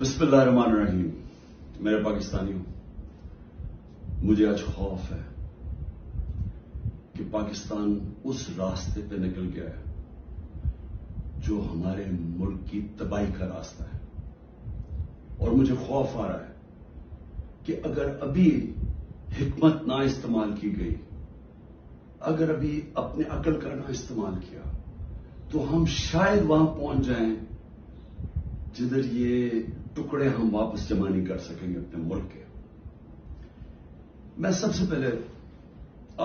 بسم اللہ الرحمن الرحیم. میرے پاکستانیوں، مجھے آج خوف ہے کہ پاکستان اس راستے پہ نکل گیا ہے جو ہمارے ملک کی تباہی کا راستہ ہے. اور مجھے خوف آ رہا ہے کہ اگر ابھی حکمت نہ استعمال کی گئی، اگر ابھی اپنے عقل کا نہ استعمال کیا، تو ہم شاید وہاں پہنچ جائیں جدھر یہ ٹکڑے ہم واپس جمع نہیں کر سکیں گے اپنے ملک کے. میں سب سے پہلے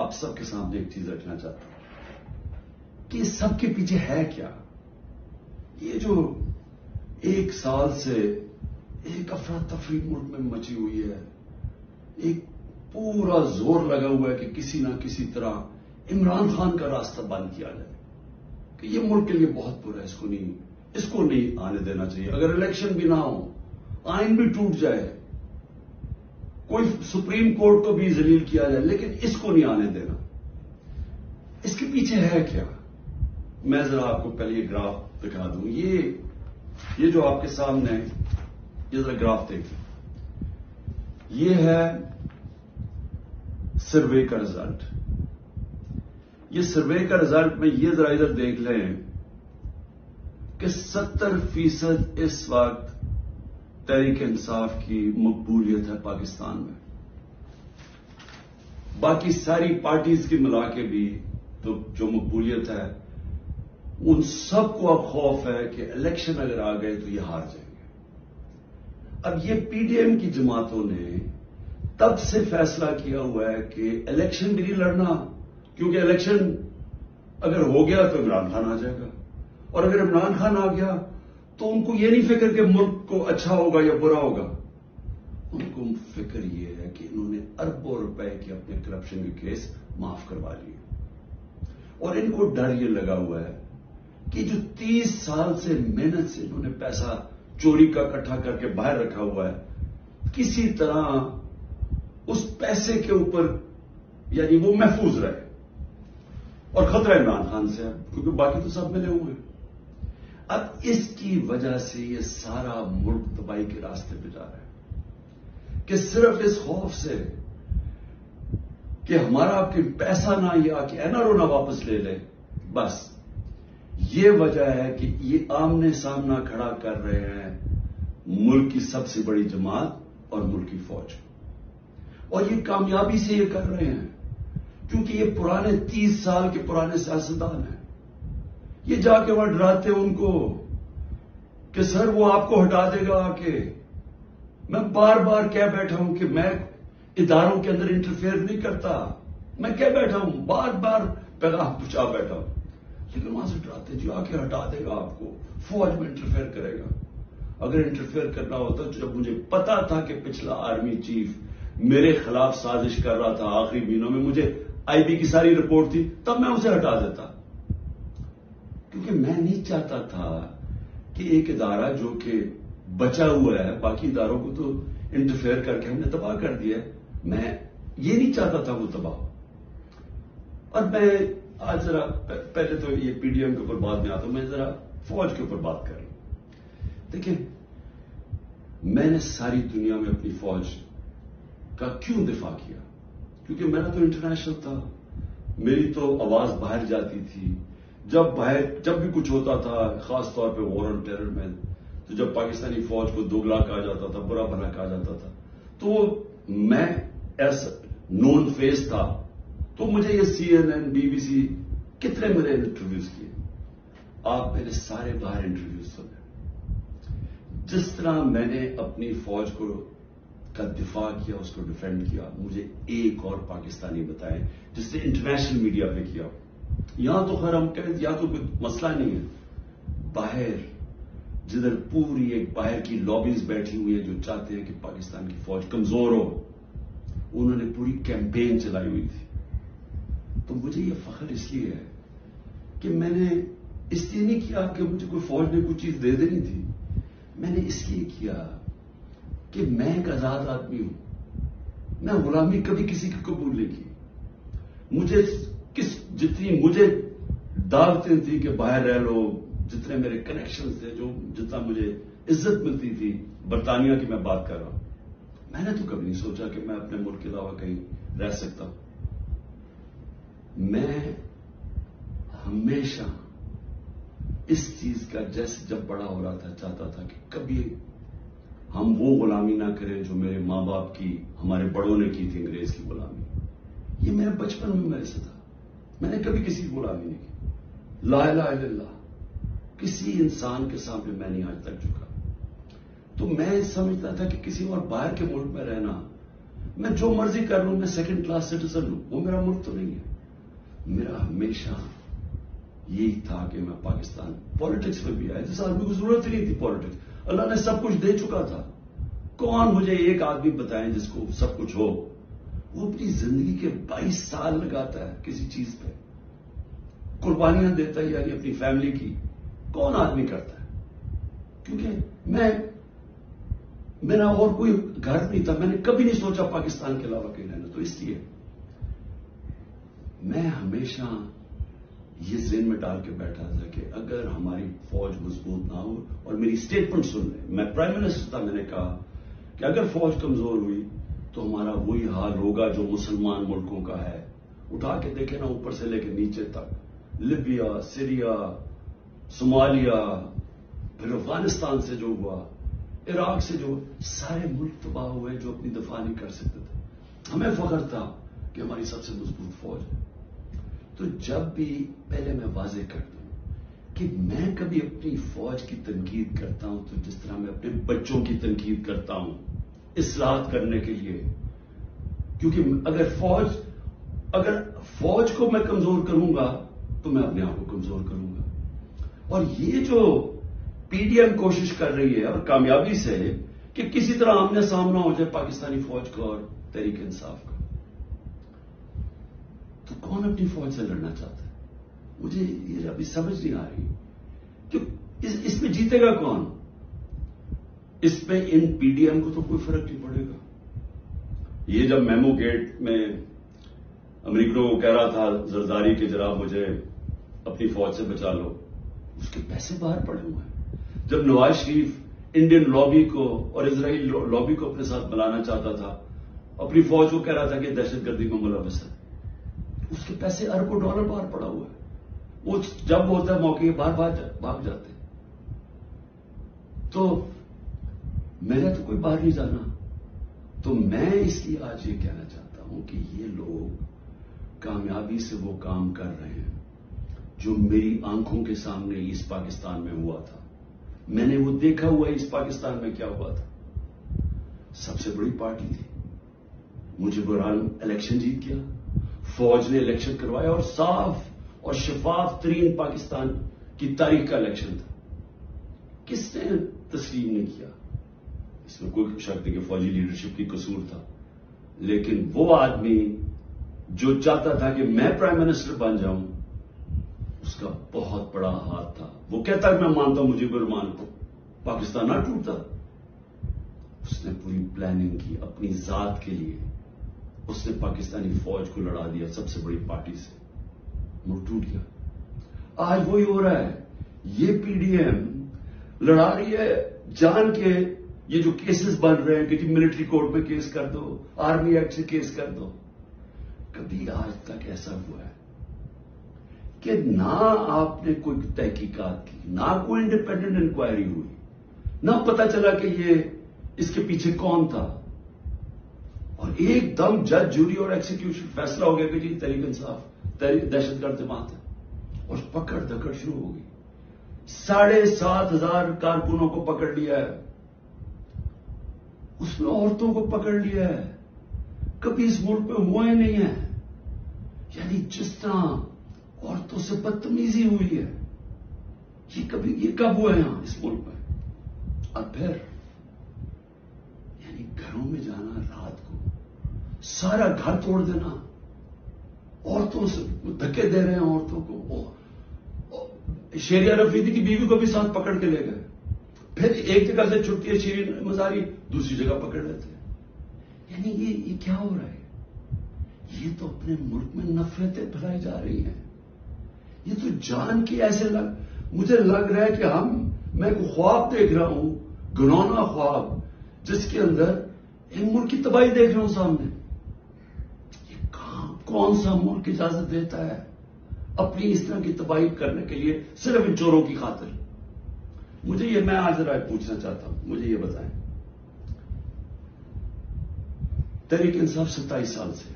آپ سب کے سامنے ایک چیز رکھنا چاہتا ہوں کہ اس سب کے پیچھے ہے کیا. یہ جو ایک سال سے ایک افراتفری ملک میں مچی ہوئی ہے، ایک پورا زور لگا ہوا ہے کہ کسی نہ کسی طرح عمران خان کا راستہ بند کیا جائے کہ یہ ملک کے لیے بہت برا ہے، اس کو نہیں آنے دینا چاہیے. اگر الیکشن بھی نہ ہو، آئین بھی ٹوٹ جائے، کوئی سپریم کورٹ کو بھی ذلیل کیا جائے، لیکن اس کو نہیں آنے دینا. اس کے پیچھے ہے کیا؟ میں ذرا آپ کو پہلے یہ گراف دکھا دوں. یہ جو آپ کے سامنے ہے، یہ ذرا گراف دیکھیں. یہ ہے سروے کا رزلٹ. یہ سروے کا رزلٹ میں یہ ذرا ادھر دیکھ لیں کہ 70% اس وقت تحریک انصاف کی مقبولیت ہے پاکستان میں. باقی ساری پارٹیز کی ملا کے بھی تو جو مقبولیت ہے، ان سب کو اب خوف ہے کہ الیکشن اگر آ گئے تو یہ ہار جائیں گے. اب یہ پی ڈی ایم کی جماعتوں نے تب سے فیصلہ کیا ہوا ہے کہ الیکشن بھی نہیں لڑنا، کیونکہ الیکشن اگر ہو گیا تو عمران خان آ جائے گا، اور اگر عمران خان آ گیا تو ان کو یہ نہیں فکر کہ ملک کو اچھا ہوگا یا برا ہوگا. ان کو فکر یہ ہے کہ انہوں نے اربوں روپے کے اپنے کرپشن کے کیس معاف کروا لیے، اور ان کو ڈر یہ لگا ہوا ہے کہ جو 30 سال سے محنت سے انہوں نے پیسہ چوری کا اکٹھا کر کے باہر رکھا ہوا ہے، کسی طرح اس پیسے کے اوپر یعنی وہ محفوظ رہے. اور خطرہ عمران خان سے ہے کیونکہ باقی تو سب ملے ہوئے. اب اس کی وجہ سے یہ سارا ملک تباہی کے راستے پہ جا رہا ہے کہ صرف اس خوف سے کہ ہمارا آپ کے پیسہ نہ یا کہ این آر او نہ واپس لے لے، بس یہ وجہ ہے کہ یہ آمنے سامنا کھڑا کر رہے ہیں ملک کی سب سے بڑی جماعت اور ملک کی فوج. اور یہ کامیابی سے یہ کر رہے ہیں کیونکہ یہ پرانے 30 سال کے پرانے سیاستدان ہیں. یہ جا کے وہاں ڈراتے ان کو کہ سر وہ آپ کو ہٹا دے گا آ کے. میں بار بار کہہ بیٹھا ہوں کہ میں اداروں کے اندر انٹرفیئر نہیں کرتا، میں کہہ بیٹھا ہوں، بار بار پیغام پہنچا بیٹھا ہوں، لیکن وہاں سے ڈراتے جو آ کے ہٹا دے گا آپ کو، فوج میں انٹرفیئر کرے گا. اگر انٹرفیئر کرنا ہوتا تو جب مجھے پتا تھا کہ پچھلا آرمی چیف میرے خلاف سازش کر رہا تھا، آخری مہینوں میں مجھے آئی بی کی ساری رپورٹ تھی، تب میں اسے ہٹا دیتا. کیونکہ میں نہیں چاہتا تھا کہ ایک ادارہ جو کہ بچا ہوا ہے، باقی اداروں کو تو انٹرفیئر کر کے ہم نے تباہ کر دیا ہے، میں یہ نہیں چاہتا تھا وہ تباہ. اور میں آج ذرا پہلے تو یہ پی ڈی ایم کے اوپر بات میں آتا ہوں، میں ذرا فوج کے اوپر بات کر رہا ہوں. دیکھیں، میں نے ساری دنیا میں اپنی فوج کا کیوں دفاع کیا؟ کیونکہ میرا تو انٹرنیشنل تھا، میری تو آواز باہر جاتی تھی. جب بھی کچھ ہوتا تھا، خاص طور پہ وار آن ٹیرر میں، تو جب پاکستانی فوج کو دوگلا کہا جاتا تھا، برا بھلا کہا جاتا تھا، تو میں ایز نون فیس تھا. تو مجھے یہ C N N, B B C کتنے میرے انٹرویوز کیے. آپ میرے سارے باہر انٹرویوز سنے. جس طرح میں نے اپنی فوج کا دفاع کیا، اس کو ڈیفینڈ کیا، مجھے ایک اور پاکستانی بتائیں جس نے انٹرنیشنل میڈیا پہ کیا. یہاں تو خیر ہم کہیں یہاں تو کوئی مسئلہ نہیں ہے، باہر جدھر پوری ایک باہر کی لابیز بیٹھی ہوئی ہیں جو چاہتے ہیں کہ پاکستان کی فوج کمزور ہو، انہوں نے پوری کیمپین چلائی ہوئی تھی. تو مجھے یہ فخر اس لیے ہے کہ میں نے اس لیے نہیں کیا کہ مجھے کوئی فوج نے کوئی چیز دے دینی تھی، میں نے اس لیے کیا کہ میں ایک آزاد آدمی ہوں. میں غلامی کبھی کسی کی قبول نہیں کی. مجھے جتنی مجھے دعوتیں تھیں کہ باہر رہ لو، جتنے میرے کنیکشن تھے, جتنا مجھے عزت ملتی تھی, برطانیہ کی میں بات کر رہا ہوں, میں نے تو کبھی نہیں سوچا کہ میں اپنے ملک کے علاوہ کہیں رہ سکتا ہوں. میں ہمیشہ اس چیز کا جیسے جب بڑا ہو رہا تھا چاہتا تھا کہ کبھی ہم وہ غلامی نہ کریں جو میرے ماں باپ کی, ہمارے بڑوں نے کی تھی, انگریز کی غلامی. یہ میرے بچپن میں میرے سے تھا, میں نے کبھی کسی کی غلامی نہیں کی. لا الہ الا اللہ, کسی انسان کے سامنے میں نہیں آج تک جھکا. تو میں سمجھتا تھا کہ کسی اور باہر کے ملک میں رہنا, میں جو مرضی کر لوں, میں سیکنڈ کلاس سٹیزن ہوں, وہ میرا ملک تو نہیں ہے. میرا ہمیشہ یہی تھا کہ میں پاکستان, پالیٹکس میں بھی آیا, جس آدمی کو ضرورت ہی نہیں تھی پالیٹکس, اللہ نے سب کچھ دے چکا تھا. کون مجھے ایک آدمی بتائیں جس کو سب کچھ ہو, وہ اپنی زندگی کے 22 سال لگاتا ہے کسی چیز پہ, قربانیاں دیتا ہے, یعنی اپنی فیملی کی. کون آدمی کرتا ہے؟ کیونکہ میرا اور کوئی گھر نہیں تھا, میں نے کبھی نہیں سوچا پاکستان کے علاوہ کہیں رہنا. تو اس لیے میں ہمیشہ یہ ذہن میں ڈال کے بیٹھا تھا کہ اگر ہماری فوج مضبوط نہ ہو, اور میری اسٹیٹمنٹ سن لیں, میں پرائم منسٹر تھا, میں نے کہا کہ اگر فوج کمزور ہوئی تو ہمارا وہی حال ہوگا جو مسلمان ملکوں کا ہے. اٹھا کے دیکھیں نا, اوپر سے لے کے نیچے تک, لیبیا, سیریا, صومالیہ, پھر افغانستان سے جو ہوا, عراق سے جو, سارے ملک تباہ ہوئے جو اپنی دفاع نہیں کر سکتے تھے. ہمیں فخر تھا کہ ہماری سب سے مضبوط فوج ہے. تو جب بھی, پہلے میں واضح کر دوں کہ میں کبھی اپنی فوج کی تنقید کرتا ہوں تو جس طرح میں اپنے بچوں کی تنقید کرتا ہوں اصلاحات کرنے کے لیے. کیونکہ اگر فوج کو میں کمزور کروں گا تو میں اپنے آپ کو کمزور کروں گا. اور یہ جو پی ڈی ایم کوشش کر رہی ہے, اور کامیابی سے, کہ کسی طرح آمنے سامنا ہو جائے پاکستانی فوج کا اور تحریک انصاف کا, تو کون اپنی فوج سے لڑنا چاہتا ہے؟ مجھے یہ ابھی سمجھ نہیں آ رہی کہ اس میں جیتے گا کون؟ اس میں ان پی ڈی ایم کو تو کوئی فرق نہیں پڑے گا. یہ جب میمو گیٹ میں امریکوں کو کہہ رہا تھا زرداری کہ جناب مجھے اپنی فوج سے بچا لو, اس کے پیسے باہر پڑے ہوئے ہیں. جب نواز شریف انڈین لابی کو اور اسرائیل لابی کو اپنے ساتھ بلانا چاہتا تھا, اپنی فوج کو کہہ رہا تھا کہ دہشت گردی میں ملوث ہے, اس کے پیسے اربوں ڈالر باہر پڑا ہوا ہے. وہ جب ہوتا ہے موقع باہر بھاگ جاتے. تو میرا تو کوئی باہر نہیں جانا. تو میں اس لیے آج یہ کہنا چاہتا ہوں کہ یہ لوگ کامیابی سے وہ کام کر رہے ہیں جو میری آنکھوں کے سامنے اس پاکستان میں ہوا تھا. میں نے وہ دیکھا ہوا ہے اس پاکستان میں کیا ہوا تھا. سب سے بڑی پارٹی تھی, مجھے بہرحال الیکشن جیت گیا, فوج نے الیکشن کروایا, اور صاف اور شفاف ترین پاکستان کی تاریخ کا الیکشن تھا. کس نے تسلیم نہیں کیا؟ اس میں کوئی شک نہیں کہ فوجی لیڈرشپ کی قصور تھا, لیکن وہ آدمی جو چاہتا تھا کہ میں پرائم منسٹر بن جاؤں, اس کا بہت بڑا ہاتھ تھا. وہ کہتا کہ میں مانتا ہوں مجھے برمان کو, پاکستان نہ ٹوٹتا. اس نے پوری پلاننگ کی اپنی ذات کے لیے, اس نے پاکستانی فوج کو لڑا دیا سب سے بڑی پارٹی سے, وہ ٹوٹ گیا. آج وہی ہو رہا ہے. یہ پی ڈی ایم لڑا رہی ہے جان کے, یہ جو کیسز بن رہے ہیں کہ جی ملٹری کورٹ میں کیس کر دو, آرمی ایکٹ سے کیس کر دو. کبھی آج تک ایسا ہوا ہے کہ نہ آپ نے کوئی تحقیقات کی, نہ کوئی انڈیپینڈنٹ انکوائری ہوئی, نہ پتا چلا کہ یہ اس کے پیچھے کون تھا, اور ایک دم جج, جوری اور ایکسیکیوشن فیصلہ ہو گیا کہ جی تحریک انصاف دہشت گرد جماعت ہے, اور پکڑ دکڑ شروع ہو گئی. 7,500 کارکنوں کو پکڑ لیا ہے, اس میں عورتوں کو پکڑ لیا ہے. کبھی اس ملک میں ہوا ہی نہیں ہے. یعنی جس طرح عورتوں سے بدتمیزی ہوئی ہے, یہ کب ہوا ہے یہاں اس ملک میں؟ اور پھر یعنی گھروں میں جانا رات کو, سارا گھر توڑ دینا, عورتوں سے دھکے دے رہے ہیں عورتوں کو. شیریہ رفیدی کی بیوی کو بھی ساتھ پکڑ کے لے گئے, پھر ایک جگہ سے چھٹی ہے شیرین مزاری, دوسری جگہ پکڑ لیتے ہیں. یعنی یہ کیا ہو رہا ہے؟ یہ تو اپنے ملک میں نفرتیں پھیلائی جا رہی ہیں. یہ تو جان کی ایسے مجھے لگ رہا ہے کہ میں کوئی خواب دیکھ رہا ہوں، گھنونا خواب، جس کے اندر ایک ملک کی تباہی دیکھ رہا ہوں سامنے. یہ کون سا ملک اجازت دیتا ہے اپنی اس طرح کی تباہی کرنے کے لیے صرف ان چوروں کی خاطر؟ میں آج رائے پوچھنا چاہتا ہوں، مجھے یہ بتائیں، تحریک انصاف 27 سال سے،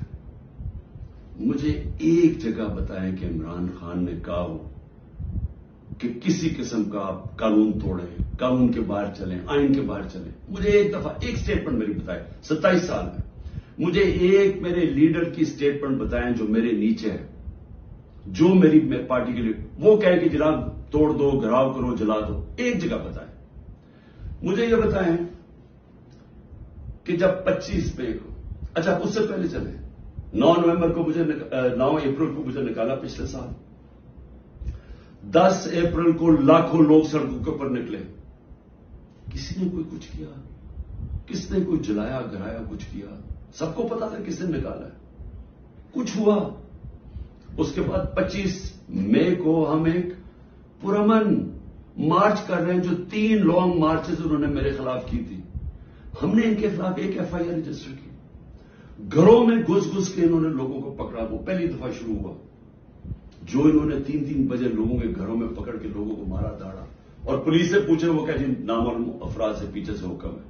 مجھے ایک جگہ بتائیں کہ عمران خان نے کہا ہو کہ کسی قسم کا آپ قانون توڑیں، قانون کے باہر چلیں، آئین کے باہر چلیں. مجھے ایک دفعہ ایک سٹیٹمنٹ میری بتائیں 27 سال میں. مجھے ایک میرے لیڈر کی سٹیٹمنٹ بتائیں جو میرے نیچے ہے، جو میری پارٹی کے لیے وہ کہے کہ جناب توڑ دو، گھراؤ کرو، جلا دو. ایک جگہ بتائیں. مجھے یہ بتائیں کہ جب 25 مئی کو، اچھا اس سے پہلے چلیں، 9 اپریل کو مجھے نکالا پچھلے سال. 10 اپریل کو لاکھوں لوگ سڑکوں کے اوپر نکلے. کسی نے کوئی کچھ کیا؟ کس نے کوئی جلایا گرایا کچھ کیا؟ سب کو پتا تھا کس نے نکالا ہے. کچھ ہوا؟ اس کے بعد 25 مئی کو ہم ایک پرامن مارچ کر رہے ہیں، جو 3 لانگ مارچز انہوں نے میرے خلاف کی تھی. ہم نے ان کے خلاف ایک FIR رجسٹر کی. گھروں میں گھس کے انہوں نے لوگوں کو پکڑا. وہ پہلی دفعہ شروع ہوا جو انہوں نے 3 بجے لوگوں کے گھروں میں پکڑ کے لوگوں کو مارا داڑا. اور پولیس سے پوچھے، وہ کہ جی نامعلوم افراد سے پیچھے سے حکم ہے.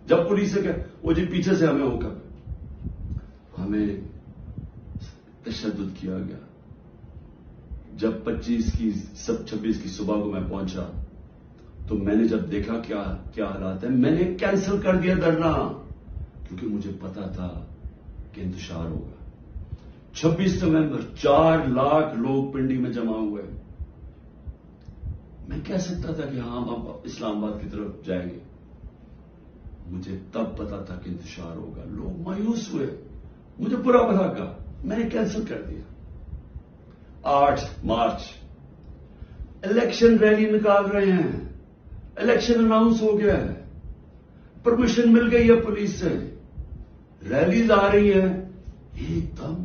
جب پولیس سے کہ وہ جی پیچھے سے ہمیں حکم ہے. ہمیں تشدد کیا گیا. جب 26 کی صبح کو میں پہنچا تو میں نے جب دیکھا کیا حالات ہیں، میں نے کینسل کر دیا دھرنا، کیونکہ مجھے پتا تھا کہ انتشار ہوگا. 26 نومبر 4 لاکھ لوگ پنڈی میں جمع ہوئے. میں کہہ سکتا تھا کہ ہاں ہم اب اسلام آباد کی طرف جائیں گے. مجھے تب پتا تھا کہ انتشار ہوگا. لوگ مایوس ہوئے، مجھے برا بھلا کہا، میں نے کینسل کر دیا. 8 مارچ الیکشن ریلی نکال رہے ہیں. الیکشن اناؤنس ہو گیا ہے، پرمیشن مل گئی ہے پولیس سے، ریلیز آ رہی ہیں. ایک دم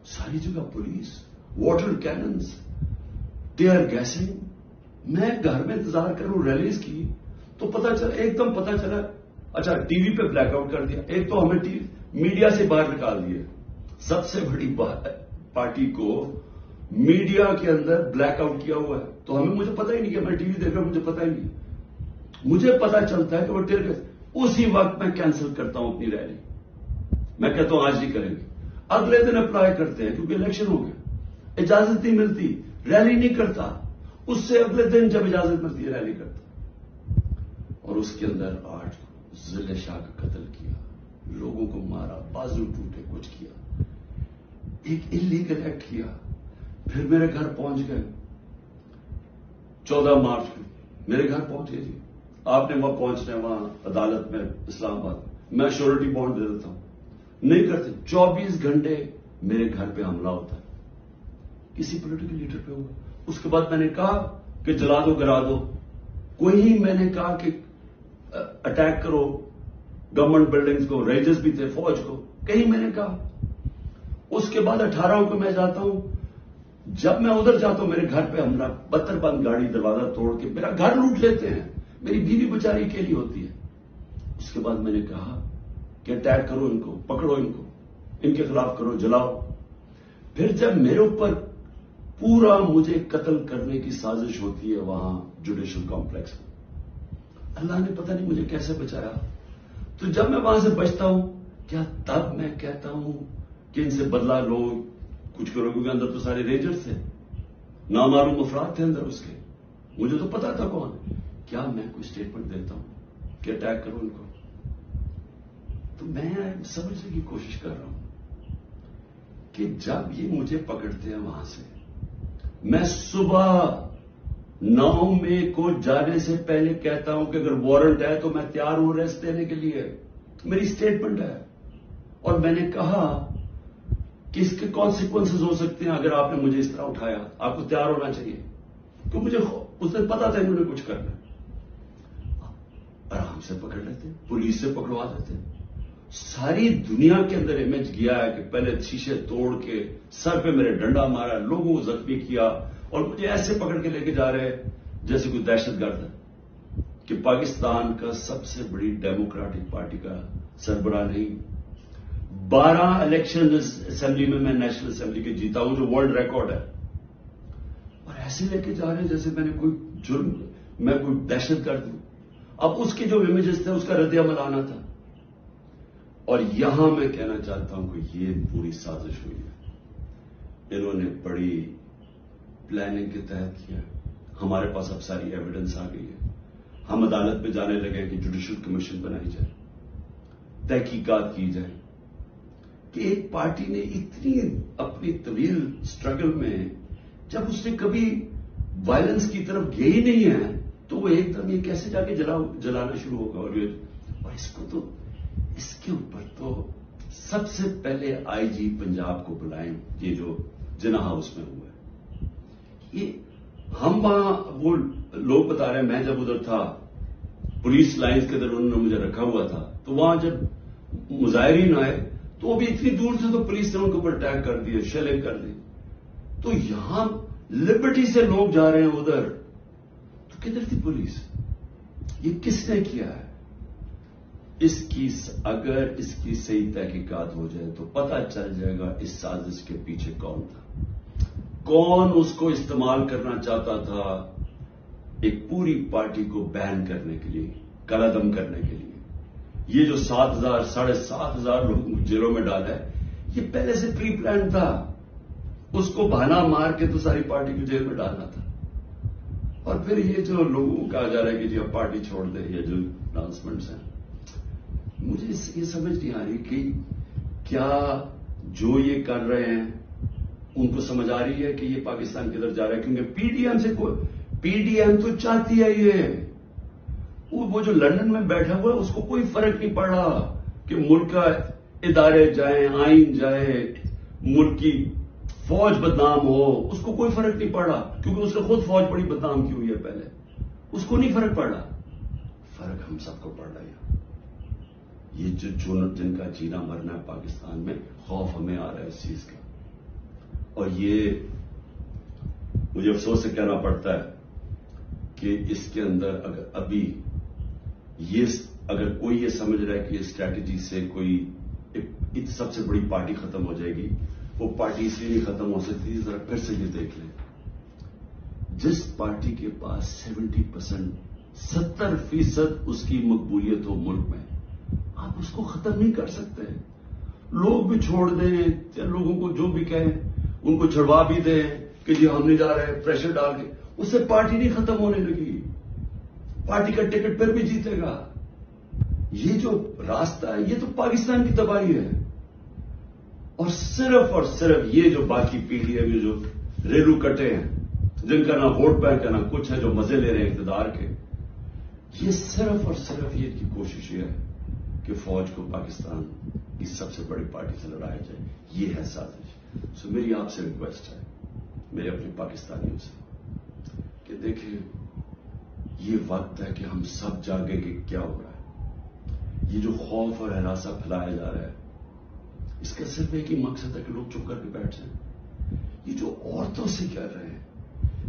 ساری جگہ police, water cannons, tear gassing. میں گھر میں انتظار کروں ریلیز کی تو ایک دم پتا چلا. اچھا ٹی وی پہ بلیک آؤٹ کر دیا. ایک تو ہمیں میڈیا سے باہر نکال دیا. سب سے بڑی پارٹی کو میڈیا کے اندر بلیک آؤٹ کیا ہوا ہے. تو مجھے پتا ہی نہیں کہ میں ٹی وی دیکھ رہا ہوں، مجھے پتا ہی نہیں. مجھے پتا چلتا ہے کہ وہ ٹیئر گیس. اسی وقت میں کینسل کرتا ہوں اپنی ریلی. میں کہتا ہوں آج نہیں کریں گے. اگلے دن اپلائی کرتے ہیں کیونکہ الیکشن ہو گیا، اجازت نہیں ملتی، ریلی نہیں کرتا. اس سے اگلے دن جب اجازت ملتی ہے ریلی کرتا. اور اس کے اندر 8 ضلع شاہ کا قتل کیا، لوگوں کو مارا، بازو ٹوٹے، کچھ کیا، ایک انلیگل ایکٹ کیا. پھر میرے گھر پہنچ گئے 14 مارچ کو. میرے گھر پہنچے جی. آپ نے وہاں پہنچنا ہے، وہاں عدالت میں اسلام آباد. میں شیورٹی بانڈ دے دیتا ہوں. نہیں کرتے. 24 گھنٹے میرے گھر پہ حملہ ہوتا ہے، کسی پولیٹیکل لیڈر پہ ہوا. اس کے بعد میں نے کہا کہ جلا دو، گرا دو. کوئی میں نے کہا کہ اٹیک کرو گورنمنٹ بلڈنگز کو، ریجز بھی تھے، فوج کو، کہیں میں نے کہا. اس کے بعد 18 کو میں جاتا ہوں. جب میں ادھر جاتا ہوں میرے گھر پہ حملہ، 72 بند گاڑی دروازہ توڑ کے میرا گھر لوٹ لیتے ہیں. میری بیوی بیچاری اکیلی ہوتی ہے. اس کے بعد میں نے کہا کہ اٹیک کرو ان کو، پکڑو ان کو، ان کے خلاف کرو، جلاؤ. پھر جب میرے اوپر پورا مجھے قتل کرنے کی سازش ہوتی ہے وہاں جوڈیشل کمپلیکس میں، اللہ نے پتہ نہیں مجھے کیسے بچایا. تو جب میں وہاں سے بچتا ہوں، کیا تب میں کہتا ہوں کہ ان سے بدلہ لو، کچھ کرو؟ کیونکہ اندر تو سارے ریجرز تھے، نامعلوم افراد تھے اندر اس کے. مجھے تو پتا تھا کون. کیا میں کوئی اسٹیٹمنٹ دیتا ہوں کہ اٹیک کرو ان کو؟ تو میں سمجھنے کی کوشش کر رہا ہوں کہ جب یہ مجھے پکڑتے ہیں وہاں سے، میں صبح 9 مئی کو جانے سے پہلے کہتا ہوں کہ اگر وارنٹ ہے تو میں تیار ہوں ریسٹ دینے کے لیے. میری اسٹیٹمنٹ ہے. اور میں نے کہا کہ اس کے کانسیکوینسز ہو سکتے ہیں اگر آپ نے مجھے اس طرح اٹھایا. آپ کو تیار ہونا چاہیے. تو مجھے اس دن پتا تھا انہوں نے کچھ کرنا. آرام سے پکڑ لیتے، پولیس سے پکڑوا دیتے. ساری دنیا کے اندر امیج گیا ہے کہ پہلے شیشے توڑ کے سر پہ میرے ڈنڈا مارا، لوگوں کو زخمی کیا، اور مجھے ایسے پکڑ کے لے کے جا رہے ہیں جیسے کوئی دہشت گرد ہے کہ پاکستان کا سب سے بڑی ڈیموکریٹک پارٹی کا سربراہ نہیں. 12 الیکشن اسمبلی میں نیشنل اسمبلی کے جیتا ہوں جو ورلڈ ریکارڈ ہے, اور ایسے لے کے جا رہے ہیں جیسے میں نے کوئی جرم, میں کوئی دہشت گرد ہوں. اب اس کے جو امیجز تھے اس کا رد عمل آنا تھا. اور یہاں میں کہنا چاہتا ہوں کہ یہ پوری سازش ہوئی ہے, انہوں نے بڑی پلاننگ کے تحت کیا. ہمارے پاس اب ساری ایویڈنس آ گئی ہے, ہم عدالت پہ جانے لگے کہ جوڈیشل کمیشن بنائی جائے, تحقیقات کی جائے کہ ایک پارٹی نے اتنی اپنی طویل سٹرگل میں جب اس نے کبھی وائلنس کی طرف گئی ہی نہیں ہے تو وہ ایک دم یہ کیسے جا کے جلانا شروع ہوگا. اور اس کو تو اس کے اوپر تو سب سے پہلے آئی جی پنجاب کو بلائیں, یہ جو جناح ہاؤس میں ہوا ہے. یہ ہم وہاں وہ لوگ بتا رہے ہیں, میں جب ادھر تھا پولیس لائنز کے ادھر انہوں نے مجھے رکھا ہوا تھا, تو وہاں جب مظاہرین آئے تو وہ بھی اتنی دور سے تو پولیس نے ان کے اوپر اٹیک کر دیا, شیلنگ کر دی. تو یہاں لبرٹی سے لوگ جا رہے ہیں ادھر, تو کدھر تھی پولیس؟ یہ کس نے کیا ہے؟ اگر اس کی صحیح تحقیقات ہو جائے تو پتہ چل جائے گا اس سازش کے پیچھے کون تھا, کون اس کو استعمال کرنا چاہتا تھا ایک پوری پارٹی کو بین کرنے کے لیے, قلعدم کرنے کے لیے. یہ جو 7,000 7,500 لوگ جیلوں میں ڈالا ہے, یہ پہلے سے پری پلان تھا. اس کو بہانا مار کے تو ساری پارٹی کو جیل میں ڈالنا تھا. اور پھر یہ جو لوگوں کو کہا جا رہا ہے کہ جی اب پارٹی چھوڑ دے, یہ جو اناؤنسمنٹس ہیں, مجھے یہ سمجھ نہیں آ رہی کہ کیا جو یہ کر رہے ہیں ان کو سمجھ آ رہی ہے کہ یہ پاکستان کدھر جا رہا ہے. کیونکہ پی ڈی ایم تو چاہتی ہے یہ, وہ جو لندن میں بیٹھا ہوا ہے اس کو کوئی فرق نہیں پڑ رہا کہ ملک کا ادارے جائیں, آئین جائے, ملک کی فوج بدنام ہو, اس کو کوئی فرق نہیں پڑ رہا کیونکہ اس نے خود فوج بڑی بدنام کی ہوئی ہے پہلے, اس کو نہیں فرق پڑ رہا. فرق ہم سب کو پڑ رہا ہے. یہ جن کا جینا مرنا ہے پاکستان میں, خوف ہمیں آ رہا ہے اس چیز کا. اور یہ مجھے افسوس سے کہنا پڑتا ہے کہ اس کے اندر اگر ابھی اگر کوئی یہ سمجھ رہا ہے کہ یہ اسٹریٹجی سے کوئی سب سے بڑی پارٹی ختم ہو جائے گی, وہ پارٹی اس لیے نہیں ختم ہو سکتی. ذرا پھر سے یہ دیکھ لیں, جس پارٹی کے پاس 70% 70% اس کی مقبولیت ہو ملک میں, آپ اس کو ختم نہیں کر سکتے. لوگ بھی چھوڑ دیں, لوگوں کو جو بھی کہیں ان کو چھڑوا بھی دیں کہ جی ہم نہیں جا رہے, پریشر ڈال کے, اس سے پارٹی نہیں ختم ہونے لگی. پارٹی کا ٹکٹ پھر بھی جیتے گا. یہ جو راستہ ہے یہ تو پاکستان کی تباہی ہے. اور صرف یہ جو باقی پیڑھی ہے, یہ جو ریلو کٹے ہیں جن کا نہ ووٹ بینک ہے نہ کچھ ہے, جو مزے لے رہے ہیں اقتدار کے, یہ صرف یہ کی کوشش یہ ہے کہ فوج کو پاکستان کی سب سے بڑی پارٹی سے لڑایا جائے. یہ ہے سازش. سو میری آپ سے ریکویسٹ ہے, میرے اپنے پاکستانیوں سے, کہ دیکھیں یہ وقت ہے کہ ہم سب جاگیں کہ کیا ہو رہا ہے. یہ جو خوف اور ہراساں پھیلایا جا رہا ہے, اس کا صرف ایک ہی مقصد ہے کہ لوگ چپ کر کے بیٹھ جائیں. یہ جو عورتوں سے کر رہے ہیں,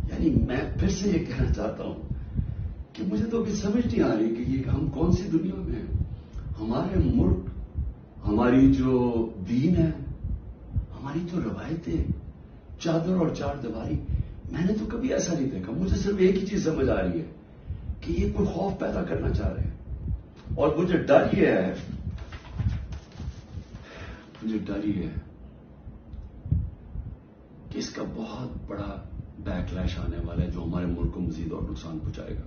یعنی میں پھر سے یہ کہنا چاہتا ہوں کہ مجھے تو ابھی سمجھ نہیں آ رہی کہ یہ ہم کون سی دنیا میں ہیں. ہمارے ملک, ہماری جو دین ہے, ہماری جو روایتیں, چادر اور چار دیواری, میں نے تو کبھی ایسا نہیں دیکھا. مجھے صرف ایک ہی چیز سمجھ آ رہی ہے کہ یہ کوئی خوف پیدا کرنا چاہ رہے ہیں. اور مجھے ڈر یہ ہے کہ اس کا بہت بڑا بیک لیش آنے والا ہے جو ہمارے ملک کو مزید اور نقصان پہنچائے گا.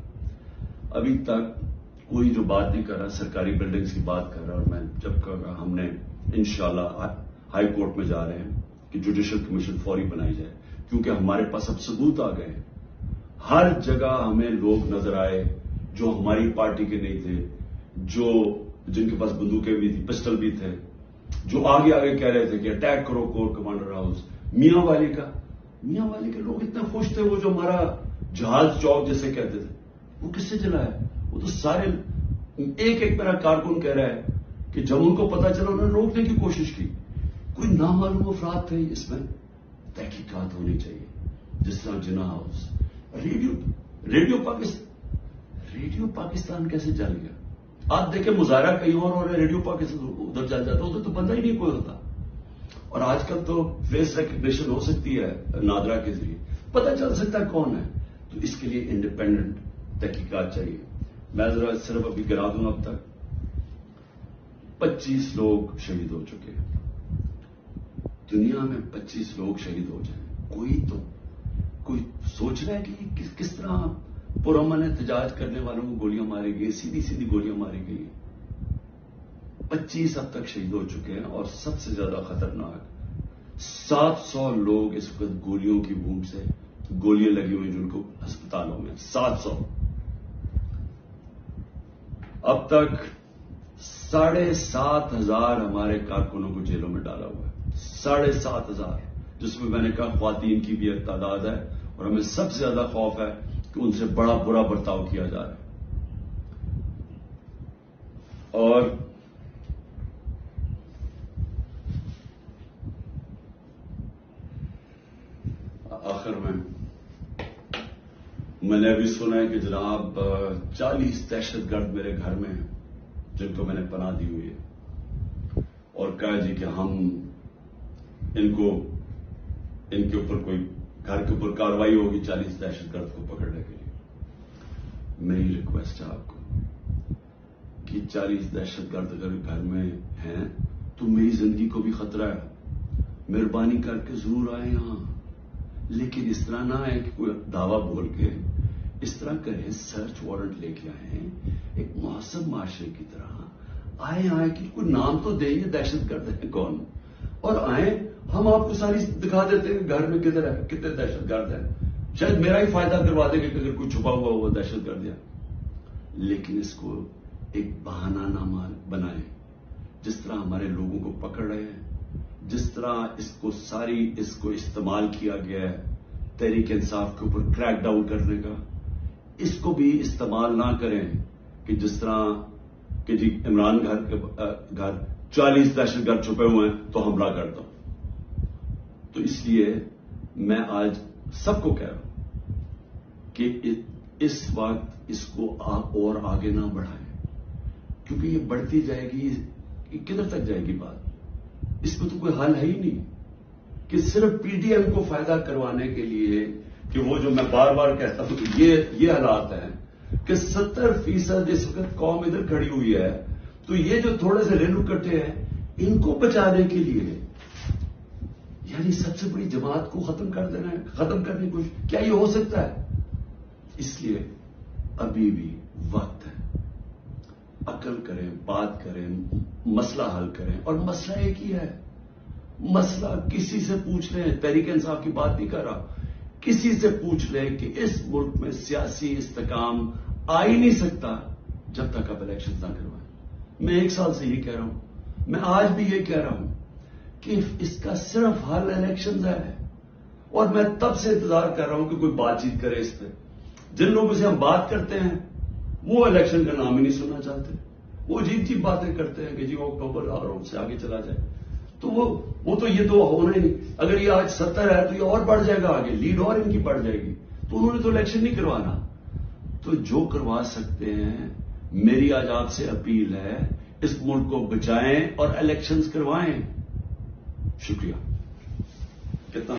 ابھی تک کوئی جو بات نہیں کر رہا, سرکاری بلڈنگز کی بات کر رہا, اور میں جب کر رہا, ہم نے انشاءاللہ ہائی کورٹ میں جا رہے ہیں کہ جوڈیشل کمیشن فوری بنائی جائے, کیونکہ ہمارے پاس اب ثبوت آ گئے ہیں. ہر جگہ ہمیں لوگ نظر آئے جو ہماری پارٹی کے نہیں تھے, جن کے پاس بندوقیں بھی تھیں, پسٹل بھی تھے, جو آگے کہہ رہے تھے کہ اٹیک کرو کور کمانڈر ہاؤس. میاں والی کے لوگ اتنے خوش تھے, وہ جو ہمارا جہاز چوک جیسے کہتے تھے, وہ کس سے چلا ہے؟ وہ تو سارے ایک میرا کارکن کہہ رہا ہے کہ جب ان کو پتا چلا انہوں نے روکنے کی کوشش کی. کوئی نامعلوم افراد تھے. اس میں تحقیقات ہونی چاہیے. جس طرح جناح ہاؤس. ریڈیو پاکستان کیسے جل گیا؟ آپ دیکھیں مظاہرہ کہیں اور ریڈیو پاکستان ادھر جل جاتا, ادھر تو بندہ ہی نہیں کوئی ہوتا. اور آج کل تو فیس ریکگنیشن ہو سکتی ہے نادرا کے ذریعے, پتہ چل سکتا ہے کون ہے. تو اس کے لیے انڈیپینڈنٹ تحقیقات چاہیے. میں ذرا صرف ابھی گرا دوں, اب تک 25 لوگ شہید ہو چکے ہیں. دنیا میں 25 لوگ شہید ہو جائیں, کوئی سوچ رہا ہے کہ کس طرح پرامن احتجاج کرنے والوں کو گولیاں ماری گئی, سیدھی سیدھی گولیاں ماری گئی. 25 اب تک شہید ہو چکے ہیں, اور سب سے زیادہ خطرناک 700 لوگ اس وقت گولیوں کی بھوک سے گولیاں لگی ہوئی جن کو ہسپتالوں میں. 700. اب تک 7,500 ہمارے کارکنوں کو جیلوں میں ڈالا ہوا ہے. 7,500, جس میں نے کہا خواتین کی بھی ایک تعداد ہے, اور ہمیں سب سے زیادہ خوف ہے کہ ان سے بڑا برا برتاؤ کیا جا رہا ہے. اور آخر میں نے ابھی سنا ہے کہ جناب 40 دہشت گرد میرے گھر میں ہیں جن کو میں نے پناہ دی ہوئی ہے, اور کہا جی کہ ہم ان کے اوپر کوئی گھر کے اوپر کارروائی ہوگی 40 دہشت گرد کو پکڑنے کے لیے. میری ریکویسٹ ہے آپ کو کہ 40 دہشت گرد اگر گھر میں ہیں تو میری زندگی کو بھی خطرہ ہے, مہربانی کر کے ضرور آئیں یہاں. لیکن اس طرح نہ ہے کہ کوئی دعویٰ بول کے اس طرح کریں, سرچ وارنٹ لے کے آئیں ایک مہذب معاشرے کی طرح. آئیں کہ کوئی نام تو دیں یہ دہشت گرد ہے کون, اور آئیں ہم آپ کو ساری دکھا دیتے ہیں گھر میں کدھر ہے, کتنے دہشت گرد ہیں. شاید میرا ہی فائدہ کروا دیں گے کہ اگر کوئی چھپا ہوا وہ دہشت گرد ہے. لیکن اس کو ایک بہانہ نہ بنائیں. جس طرح ہمارے لوگوں کو پکڑ رہے ہیں, جس طرح اس کو استعمال کیا گیا ہے تحریک انصاف کے اوپر کریک ڈاؤن کرنے کا, اس کو بھی استعمال نہ کریں کہ جس طرح کہ جی عمران گھر 40 دہشت گرد چھپے ہوئے ہیں تو حملہ کرتا ہوں. تو اس لیے میں آج سب کو کہہ رہا ہوں کہ اس وقت اس کو اور آگے نہ بڑھائیں, کیونکہ یہ بڑھتی جائے گی, کدھر تک جائے گی بات. اس میں تو کوئی حل ہے ہی نہیں کہ صرف پی ڈی ایم کو فائدہ کروانے کے لیے کہ وہ جو میں بار بار کہتا ہوں کہ یہ حالات ہیں کہ 70% اس وقت قوم ادھر کھڑی ہوئی ہے, تو یہ جو تھوڑے سے ریلو کٹے ہیں ان کو بچانے کے لیے یعنی سب سے بڑی جماعت کو ختم کر دینا ہے, ختم کرنے کی کیا یہ ہو سکتا ہے؟ اس لیے ابھی بھی وقت ہے, عقل کریں, بات کریں, مسئلہ حل کریں. اور مسئلہ ایک ہی ہے, مسئلہ کسی سے پوچھ لیں, تحریک انصاف کی بات نہیں کر رہا, کسی سے پوچھ لیں کہ اس ملک میں سیاسی استحکام آ ہی نہیں سکتا جب تک آپ الیکشن نہ کروائیں. میں 1 سال سے یہ کہہ رہا ہوں, میں آج بھی یہ کہہ رہا ہوں کہ اس کا صرف حل الیکشن ہے. اور میں تب سے انتظار کر رہا ہوں کہ کوئی بات چیت کرے اس پہ. جن لوگوں سے ہم بات کرتے ہیں وہ الیکشن کا نام ہی نہیں سننا چاہتے, وہ عجیب عجیب باتیں کرتے ہیں کہ جی اکتوبر اور سے آگے چلا جائے. تو وہ تو یہ تو ہونا ہی نہیں. اگر یہ آج 70 ہے تو یہ اور بڑھ جائے گا آگے, لیڈ اور ان کی بڑھ جائے گی. تو انہوں نے تو الیکشن نہیں کروانا. تو جو کروا سکتے ہیں, میری آج آپ سے اپیل ہے اس ملک کو بچائیں اور الیکشنز کروائیں. شکریہ. کتنا